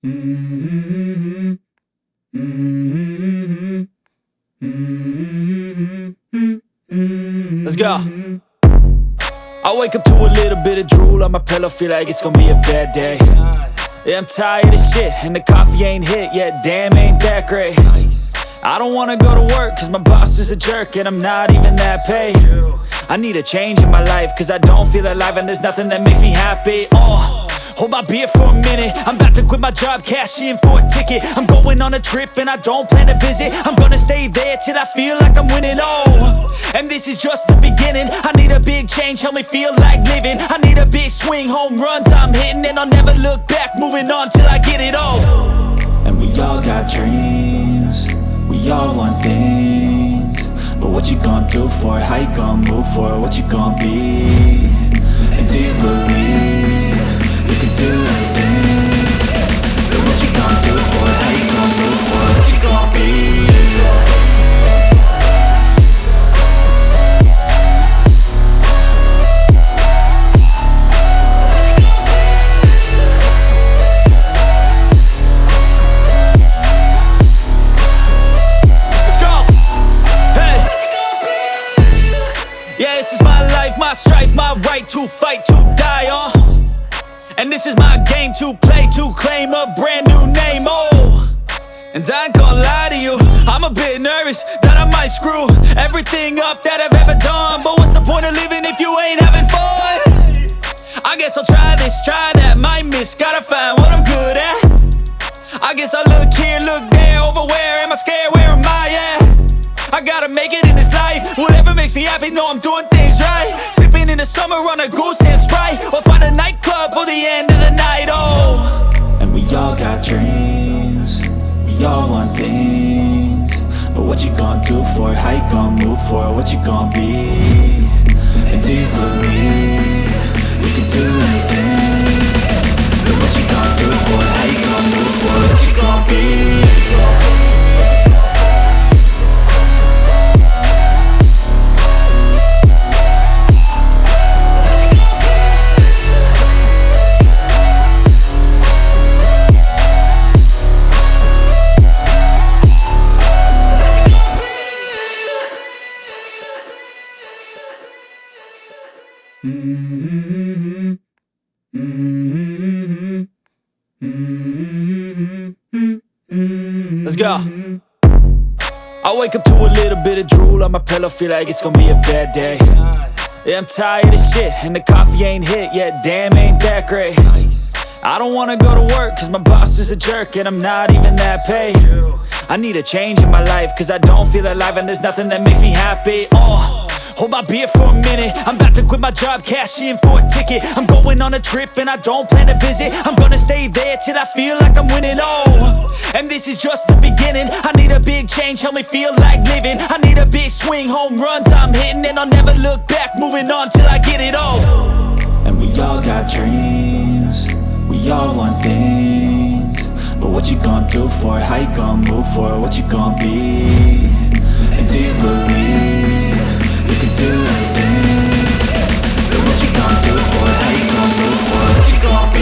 Mm-hmm. Mm-hmm. Mm-hmm. Let's go. I wake up to a little bit of drool on my pillow, feel like it's gonna be a bad day. Yeah, I'm tired of shit, and the coffee ain't hit yet, damn, ain't that great. I don't wanna go to work, cause my boss is a jerk, and I'm not even that paid. I need a change in my life, cause I don't feel alive, and there's nothing that makes me happy. Hold my beer for a minute, I'm about to quit my job, cash in for a ticket. I'm going on a trip and I don't plan to visit. I'm gonna stay there till I feel like I'm winning, and this is just the beginning. I need a big change, help me feel like living. I need a big swing, home runs I'm hitting, and I'll never look back, moving on till I get it all. And we all got dreams, we all want things, but what you gonna do for it? How you gonna move for it? What you gonna be? And do you believe you can do anything? But what you gonna do for it? How you gonna move for it? What you gonna be? My strife, my right to fight, to die on. And this is my game to play, to claim a brand new name, And I ain't gonna lie to you, I'm a bit nervous that I might screw everything up that I've ever done. But what's the point of living if you ain't having fun? I guess I'll try this, try that, might miss, gotta find what I'm good at. I guess I look here, look there, over where am I scared, where am I at? I gotta make it in this life, whatever makes me happy, know I'm doing things right. Sipping in the summer on a goose and Sprite, or find a nightclub for the end of the night, And we all got dreams, we all want things, but what you gonna do for it? How you gonna move for it? What you gonna be? And do you believe you can do anything? But what you gonna do for it? How you gonna move for it? What you gonna be? Mm-hmm. Mm-hmm. Mm-hmm. Let's go. I wake up to a little bit of drool on my pillow, feel like it's gonna be a bad day. Yeah, I'm tired of shit, and the coffee ain't hit yet, damn, ain't that great. I don't wanna go to work, cause my boss is a jerk, and I'm not even that paid. I need a change in my life, cause I don't feel alive, and there's nothing that makes me happy. Hold my beer for a minute, I'm about to quit my job, cash in for a ticket. I'm going on a trip and I don't plan to visit. I'm gonna stay there till I feel like I'm winning, and this is just the beginning. I need a big change, help me feel like living. I need a big swing, home runs I'm hitting, and I'll never look back, moving on till I get it all. And we all got dreams, we all want things, but what you gonna do for it? How you gonna move for it? What you gonna be? And do you believe you can do anything? But what you gonna do for it? How you gonna move for it? What you gonna be?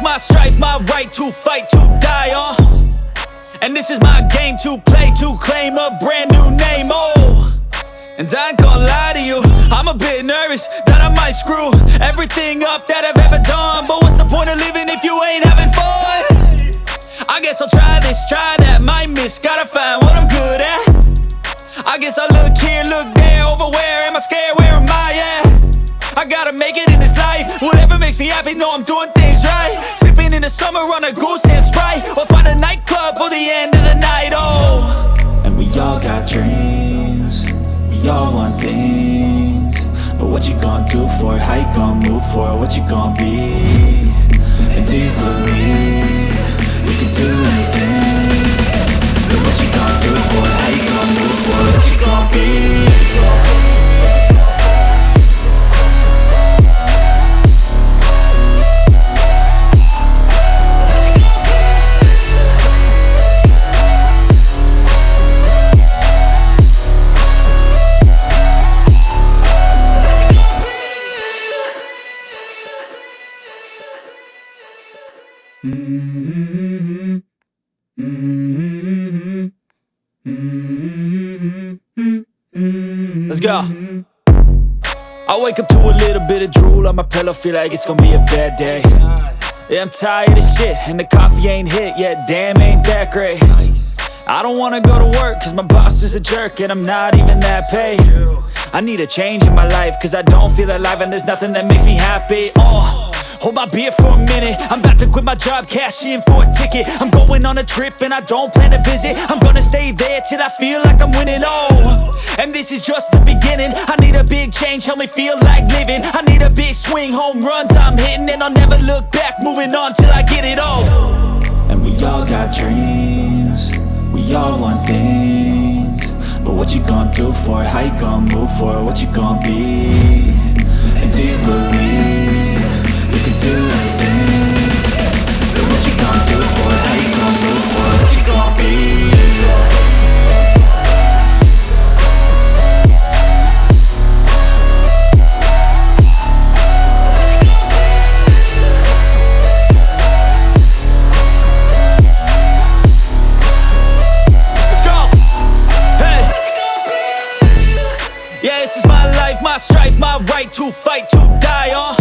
My strife, my right to fight, to die on. And this is my game to play, to claim a brand new name, And I ain't gonna lie to you, I'm a bit nervous that I might screw everything up that I've ever done. But what's the point of living if you ain't having fun? I guess I'll try this, try that, might miss, gotta find what I'm good at. I guess I look here, look there, over where am I scared, where am I at? I gotta make it in this life, whatever makes me happy, know I'm doing things right. Sipping in the summer on a goose and Sprite, or find a nightclub for the end of the night, And we all got dreams, we all want things, but what you gonna do for it? How you gonna move for it? What you gonna be? And do you believe you can do anything? But what you gonna do for it? How you gonna move for it? What you gonna be? Let's go. I wake up to a little bit of drool on my pillow, feel like it's gonna be a bad day. Yeah, I'm tired of shit, and the coffee ain't hit yet, damn, ain't that great. I don't wanna go to work, cause my boss is a jerk, and I'm not even that paid. I need a change in my life, cause I don't feel alive, and there's nothing that makes me happy. Hold my beer for a minute, I'm about to quit my job, cash in for a ticket. I'm going on a trip and I don't plan to visit. I'm gonna stay there till I feel like I'm winning, and this is just the beginning. I need a big change, help me feel like living. I need a big swing, home runs I'm hitting, and I'll never look back, moving on till I get it all. And we all got dreams, we all want things, but what you gonna do for it? How you gonna move for it? What you gonna be? And do you believe you can do anything? But what you gonna do for it? How you gonna move for it? What you gonna be? Yeah, this is my life, my strife, my right to fight, to die on.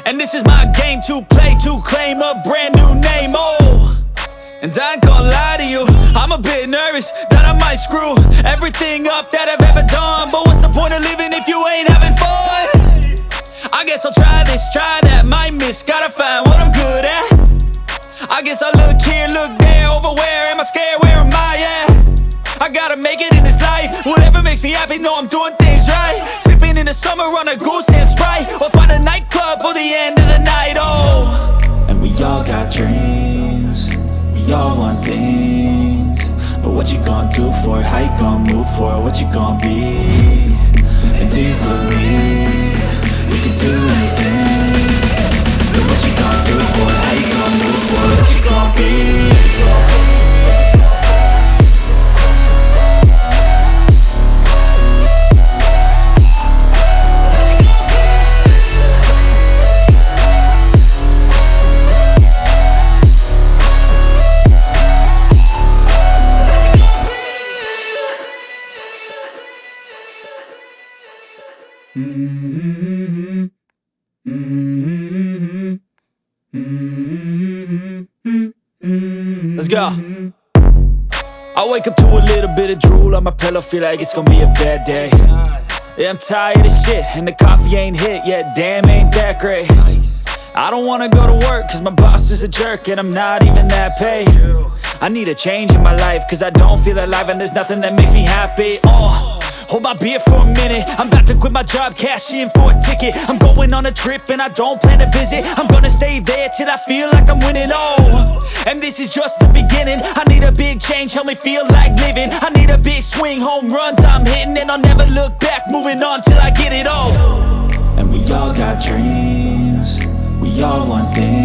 And this is my game to play, to claim a brand new name, And I ain't gonna lie to you, I'm a bit nervous that I might screw everything up that I've ever done. But what's the point of living if you ain't having fun? I guess I'll try this, try that, might miss, gotta find what I'm good at. I guess I look here, look there, over where am I scared, where am I at? I gotta make it in this life, whatever makes me happy, know I'm doing things right. Sipping in the summer on a goose and Sprite, or find a nightclub for the end of the night, And we all got dreams, we all want things, but what you gonna do for it? How you gonna move for it? What you gonna be? And do you believe you can do anything? But what you gonna do for it? How you gonna move for it? What you gonna be? Let's go. I wake up to a little bit of drool on my pillow, feel like it's gonna be a bad day. Yeah, I'm tired of shit, and the coffee ain't hit yet, damn, ain't that great. I don't wanna go to work, cause my boss is a jerk, and I'm not even that paid. I need a change in my life, cause I don't feel alive, and there's nothing that makes me happy. Hold my beer for a minute, I'm about to quit my job, cash in for a ticket. I'm going on a trip and I don't plan to visit. I'm gonna stay there till I feel like I'm winning, and this is just the beginning. I need a big change, help me feel like living. I need a big swing, home runs I'm hitting, and I'll never look back, moving on till I get it all. And we all got dreams, we all want things,